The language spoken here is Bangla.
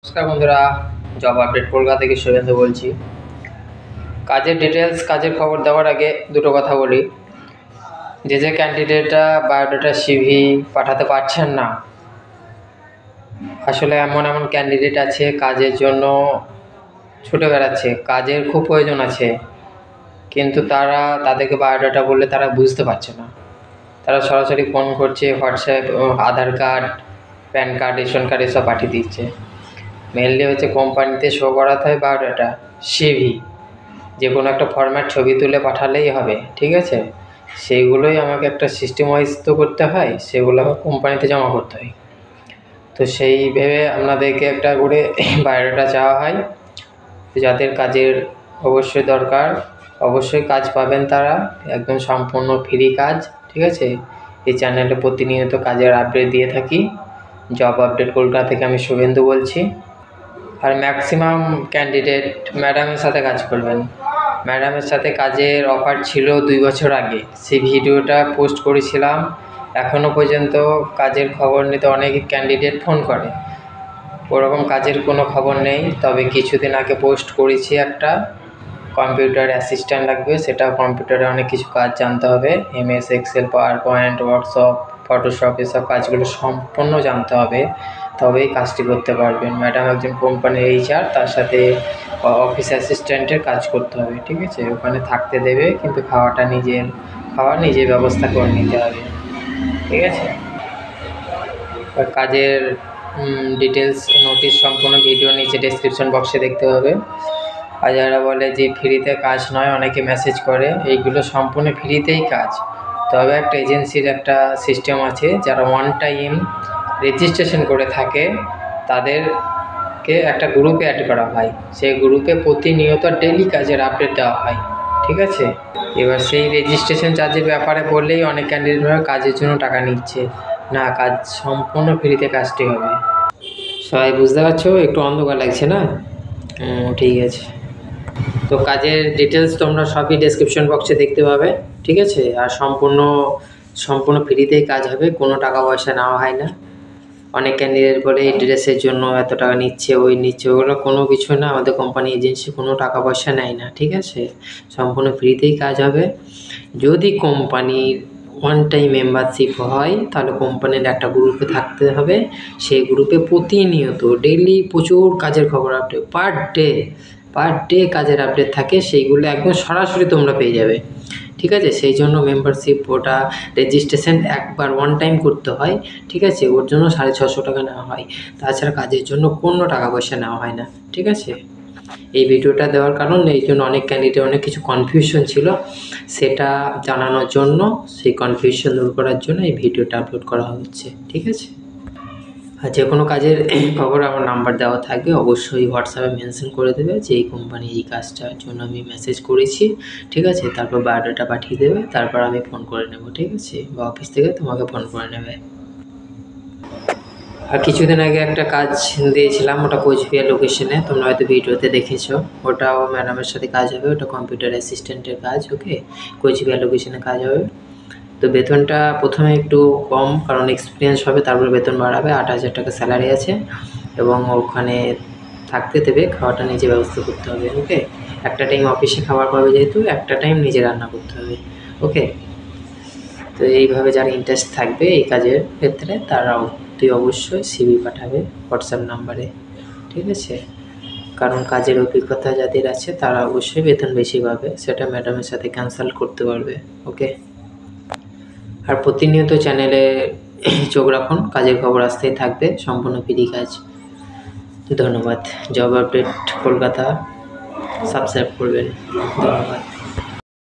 নমস্কার বন্ধুরা, জব আপডেট কলকাতা থেকে শুভেন্দু বলছি। কাজের ডিটেলস, কাজের খবর দেওয়ার আগে দুটো কথা বলি। যে ক্যান্ডিডেটরা বায়োডাটা সিভি পাঠাতে পারছেন না, আসলে এমন ক্যান্ডিডেট আছে কাজের জন্য ছুটে বেড়াচ্ছে, কাজের খুব প্রয়োজন আছে, কিন্তু তাদেরকে বায়োডাটা বললে তারা বুঝতে পারছে না। তারা সরাসরি ফোন করছে, WhatsApp, Aadhaar card, PAN card, ration card এসব পাঠিয়ে দিচ্ছে। মেনলি হচ্ছে কোম্পানিতে শো করাতে হয় বায়োডাটা, সিভি, যে কোনো একটা ফরম্যাট ছবি তুলে পাঠালেই হবে, ঠিক আছে? সেইগুলোই আমাকে একটা সিস্টেম ওয়াইজ তো করতে হয়, সেগুলো আমার কোম্পানিতে জমা করতে হয়। তো সেই ভেবে আপনাদেরকে একটা করে বায়োডাটা চাওয়া হয়। যাদের কাজের অবশ্যই দরকার, অবশ্যই কাজ পাবেন তারা, একদম সম্পূর্ণ ফ্রি কাজ, ঠিক আছে? এই চ্যানেলে প্রতিনিয়ত কাজের আপডেট দিয়ে থাকি। জব আপডেট কলকাতা থেকে আমি শুভেন্দু বলছি। আর ম্যাক্সিমাম ক্যান্ডিডেট ম্যাডামের সাথে কাজ করবেন। ম্যাডামের সাথে কাজের অফার ছিল 2 বছর আগে, সেই ভিডিওটা পোস্ট করেছিলাম। এখনও পর্যন্ত কাজের খবর নিতে অনেক ক্যান্ডিডেট ফোন করে, ওরকম কাজের কোনো খবর নেই। তবে কিছুদিন আগে পোস্ট করেছি একটা কম্পিউটার অ্যাসিস্ট্যান্ট লাগবে, সেটা কম্পিউটারে অনেক কিছু কাজ জানতে হবে, MS Excel, PowerPoint, WhatsApp, Photoshop, এসব কাজগুলো সম্পূর্ণ জানতে হবে, তবেই কাজটি করতে পারবেন। ম্যাডাম একজন কোম্পানির HR, তার সাথে অফিস অ্যাসিস্ট্যান্টের কাজ করতে হবে, ঠিক আছে? ওখানে থাকতে দেবে, কিন্তু নিজের ব্যবস্থা করে নিতে হবে, ঠিক আছে? কাজের ডিটেলস, নোটিশ, সম্পূর্ণ ভিডিও নিচে ডেসক্রিপশন বক্সে দেখতে হবে। আর যারা বলে যে ফ্রিতে কাজ নয়, অনেকে মেসেজ করে, এইগুলো সম্পূর্ণ ফ্রিতেই কাজ। তবে একটা এজেন্সির একটা সিস্টেম আছে, যারা ওয়ান টাইম রেজিস্ট্রেশন করে থাকে তাদেরকে একটা গ্রুপে অ্যাড করা হয়। সেই গ্রুপে প্রতিনিয়ত ডেইলি কাজের আপডেট দেওয়া হয়, ঠিক আছে? এবার সেই রেজিস্ট্রেশন চার্জের ব্যাপারে বললেই অনেক ক্যান্ডিডেটরা কাজের জন্য টাকা নিচ্ছে না, কাজ সম্পূর্ণ ফ্রিতে কাজটি হবে। সবাই বুঝতে পারছো? একটু অন্ধকার লাগছে না? ঠিক আছে। তো কাজের ডিটেলস তোমরা সবই ডেসক্রিপশন বক্সে দেখতে পাবে, ঠিক আছে? আর সম্পূর্ণ ফ্রিতেই কাজ হবে, কোনো টাকা পয়সা নেওয়া হয় না। অনেক ক্যান্ডিডেট বলে এই ড্রেসের জন্য এত টাকা নিচ্ছে, ওগুলো কোনো কিছু না। আমাদের কোম্পানি এজেন্সি কোনো টাকা পয়সা নেয় না, ঠিক আছে? সম্পূর্ণ ফ্রিতেই কাজ হবে। যদি কোম্পানির ওয়ান টাইম মেম্বারশিপ হয়, তাহলে কোম্পানির একটা গ্রুপে থাকতে হবে। সেই গ্রুপে প্রতিনিয়ত ডেইলি প্রচুর কাজের খবর আপডেট, পার ডে কাজের আপডেট থাকে, সেইগুলো একদম সরাসরি তোমরা পেয়ে যাবে, ঠিক আছে? সেই জন্য মেম্বারশিপ, ওটা রেজিস্ট্রেশন একবার ওয়ান টাইম করতে হয়, ঠিক আছে? ওর জন্য 650 টাকা নেওয়া হয়। তাছাড়া কাজের জন্য কোনো টাকা পয়সা নেওয়া হয় না, ঠিক আছে? এই ভিডিওটা দেওয়ার কারণ এই জন্য অনেক ক্যান্ডিডেট অনেক কিছু কনফিউশন ছিল, সেটা জানানোর জন্য, সেই কনফিউশন দূর করার জন্য এই ভিডিওটা আপলোড করা হচ্ছে, ঠিক আছে? আর যে কোনো কাজের খবর আমার নাম্বার দেওয়া থাকবে, অবশ্যই হোয়াটসঅ্যাপে মেনশন করে দেবে যে এই কোম্পানি এই কাজটার জন্য আমি মেসেজ করেছি, ঠিক আছে? তারপর বায়োডাটা পাঠিয়ে দেবে, তারপর আমি ফোন করে নেব, ঠিক আছে? বা অফিস থেকে তোমাকে ফোন করে নেবে। আর কিছুদিন আগে একটা কাজ দিয়েছিলাম, ওটা কোচবিহার লোকেশনে, তোমরা হয়তো ভিডিওতে দেখেছো। ওটাও ম্যাডামের সাথে কাজ হবে, ওটা কম্পিউটার অ্যাসিস্ট্যান্টের কাজ, ওকে? কোচবিহার লোকেশনে কাজ হবে। তো বেতনটা প্রথমে একটু কম, কারণ এক্সপিরিয়েন্স হবে, তারপরে বেতন বাড়াবে। 8,000 টাকা স্যালারি আছে, এবং ওখানে থাকতে দেবে, খাওয়াটা নিজে ব্যবস্থা করতে হবে, ওকে? একটা টাইম অফিসে খাবার পাবে, যেহেতু একটা টাইম নিজে রান্না করতে হবে, ওকে? তো এইভাবে যারা ইন্টারেস্ট থাকবে এই কাজের ক্ষেত্রে, তারা অবশ্যই সিভি পাঠাবে হোয়াটসঅ্যাপ নাম্বারে, ঠিক আছে? কারণ কাজের অভিজ্ঞতা যাদের আছে তারা অবশ্যই বেতন বেশি পাবে, সেটা ম্যাডামের সাথে কনসাল্ট করতে পারবে, ওকে? আর প্রতিনিয়ত চ্যানেলে চোখ রাখুন, কাজের খবর আসতেই থাকবে, সম্পূর্ণ ফ্রি কাজ। ধন্যবাদ। জব আপডেট কলকাতা সাবস্ক্রাইব করবেন, ধন্যবাদ।